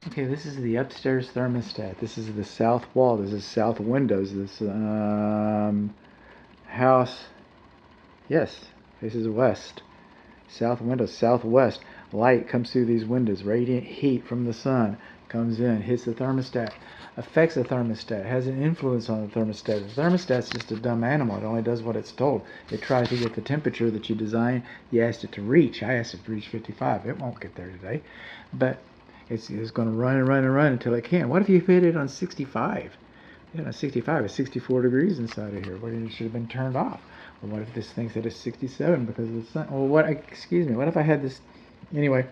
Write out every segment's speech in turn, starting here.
Okay, this is the upstairs thermostat. This is the south wall. This is south windows. This house, yes, faces west. South windows, southwest. Light comes through these windows. Radiant heat from the sun comes in, hits the thermostat, affects the thermostat, has an influence on the thermostat. The thermostat's just a dumb animal. It only does what it's told. It tries to get the temperature that you design. You asked it to reach. I asked it to reach 55. It won't get there today. But it's going to run and run and run until it can. What if you hit it on 65? Yeah, 65 is 64 degrees inside of here. What it should have been turned off. Well, what if this thing said it's 67 because of the sun? Well, what? Excuse me. What if I had this? Anyway,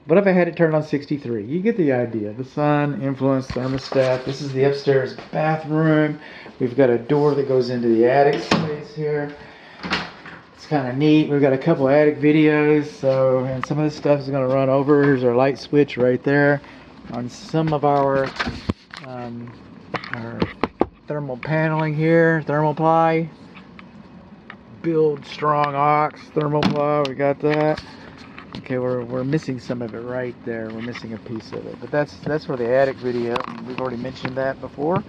what if I had it turned on 63? You get the idea. The sun influenced thermostat. This is the upstairs bathroom. We've got a door that goes into the attic space here. It's kind of neat. We've got a couple attic videos. So, and some of this stuff is going to run over. Here's our light switch right there. On some of our thermal paneling here, thermal ply, build strong ox thermal ply. We got that. Okay, we're missing some of it right there. We're missing a piece of it, but that's for the attic video. We've already mentioned that before.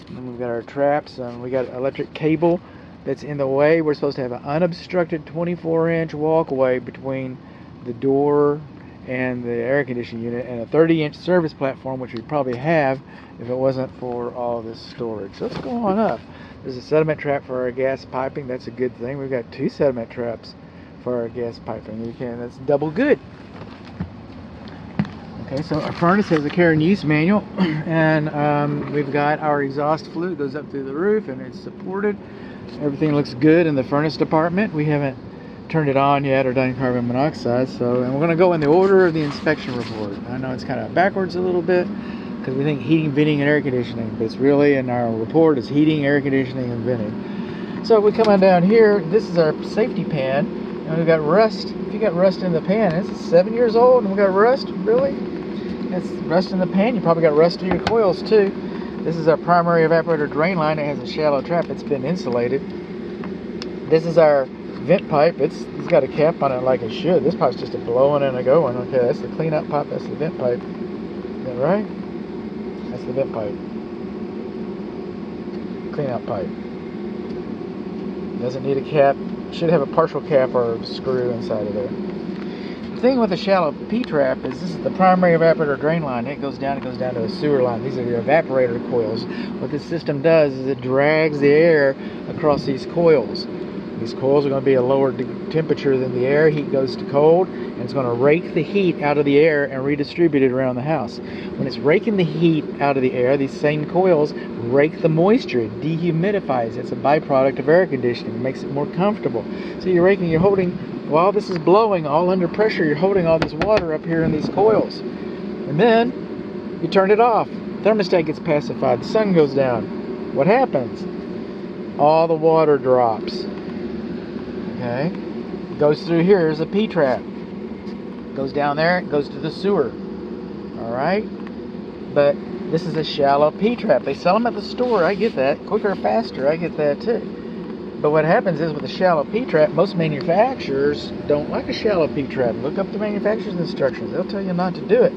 And we've got our traps. We got electric cable that's in the way. We're supposed to have an unobstructed 24-inch walkway between the door and the air conditioning unit, and a 30-inch service platform, which we probably have if it wasn't for all this storage. So let's go on up. There's a sediment trap for our gas piping. That's a good thing. We've got 2 sediment traps for our gas piping. That's double good. Okay, so our furnace has a care and use manual, and we've got our exhaust flue that goes up through the roof, and it's supported. Everything looks good in the furnace department. We haven't turned it on yet or done carbon monoxide, and we're going to go in the order of the inspection report. I know it's kind of backwards a little bit because we think heating, venting, and air conditioning, but it's really in our report is heating, air conditioning, and venting. So we come on down here. This is our safety pan, and we've got rust. If you got rust in the pan, it's 7 years old, and we got rust. Really? That's rust in the pan. You probably got rust in your coils too. This is our primary evaporator drain line. It has a shallow trap. It's been insulated. This is our vent pipe. It's got a cap on it like it should. This pipe's just a blowing and a going. Okay, that's the cleanup pipe. That's the vent pipe. Is that right? That's the vent pipe. Cleanup pipe. Doesn't need a cap. Should have a partial cap or a screw inside of there. The thing with a shallow P-trap is this is the primary evaporator drain line. It goes down to a sewer line. These are your evaporator coils. What this system does is it drags the air across these coils. These coils are going to be a lower temperature than the air. Heat goes to cold, and it's going to rake the heat out of the air and redistribute it around the house. When it's raking the heat out of the air, these same coils rake the moisture. It dehumidifies. It's a byproduct of air conditioning. It makes it more comfortable. So you're holding, while this is blowing, all under pressure, you're holding all this water up here in these coils. And then you turn it off. Thermostat gets pacified. The sun goes down. What happens? All the water drops. Okay, goes through here is a P-trap. Goes down there, it goes to the sewer. All right, but this is a shallow P-trap. They sell them at the store. I get that. Quicker, faster. I get that too. But what happens is with a shallow P-trap, most manufacturers don't like a shallow P-trap. Look up the manufacturer's instructions. They'll tell you not to do it.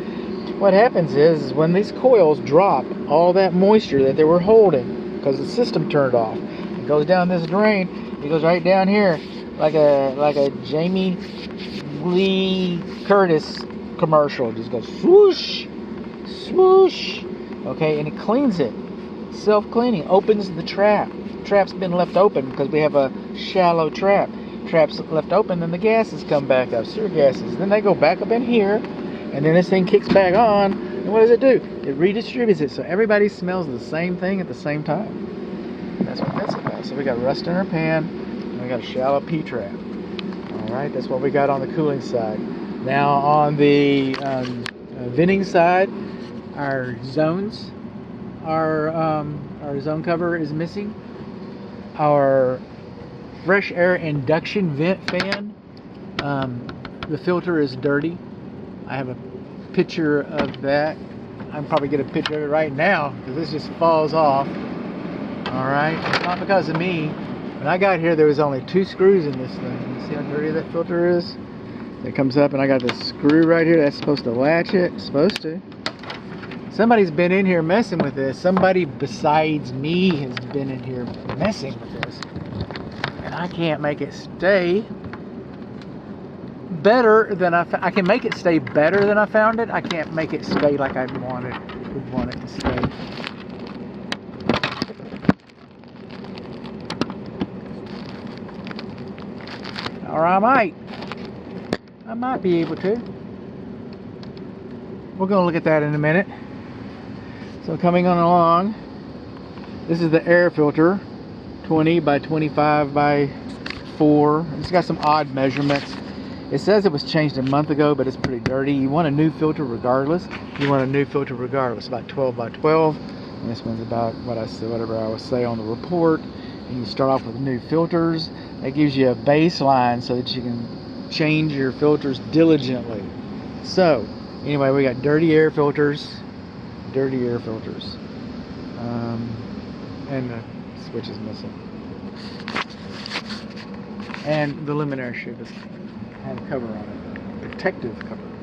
What happens is when these coils drop all that moisture that they were holding because the system turned off, it goes down this drain. It goes right down here. Like a Jamie Lee Curtis commercial. It just goes swoosh, swoosh. Okay, and it cleans it. Self-cleaning. Opens the trap. Trap's been left open because we have a shallow trap. Trap's left open, then the gases come back up. Sewer gases. Then they go back up in here, and then this thing kicks back on. And what does it do? It redistributes it so everybody smells the same thing at the same time. That's what that's about. So we got rust in our pan. We got a shallow P-trap. Alright, that's what we got on the cooling side. Now on the venting side, our zones, our zone cover is missing. Our fresh air induction vent fan, the filter is dirty. I have a picture of that. I'm probably get a picture of it right now because this just falls off. Alright, it's not because of me. When I got here, there was only 2 screws in this thing. You see how dirty that filter is? It comes up, and I got this screw right here that's supposed to latch it. It's supposed to. Somebody's been in here messing with this. Somebody besides me has been in here messing with this. And I can't make it stay better than I can make it stay better than I found it. I can't make it stay like I'd want it to stay. Or I might be able to. We're going to look at that in a minute. So coming on along, this is the air filter, 20 by 25 by 4. It's got some odd measurements. It says it was changed a month ago, but it's pretty dirty. You want a new filter regardless. About 12 by 12. And this one's about whatever I would say on the report. And you start off with new filters. That gives you a baseline so that you can change your filters diligently. So anyway, we got dirty air filters, and the switch is missing. And the luminaire should have a cover on it, protective cover.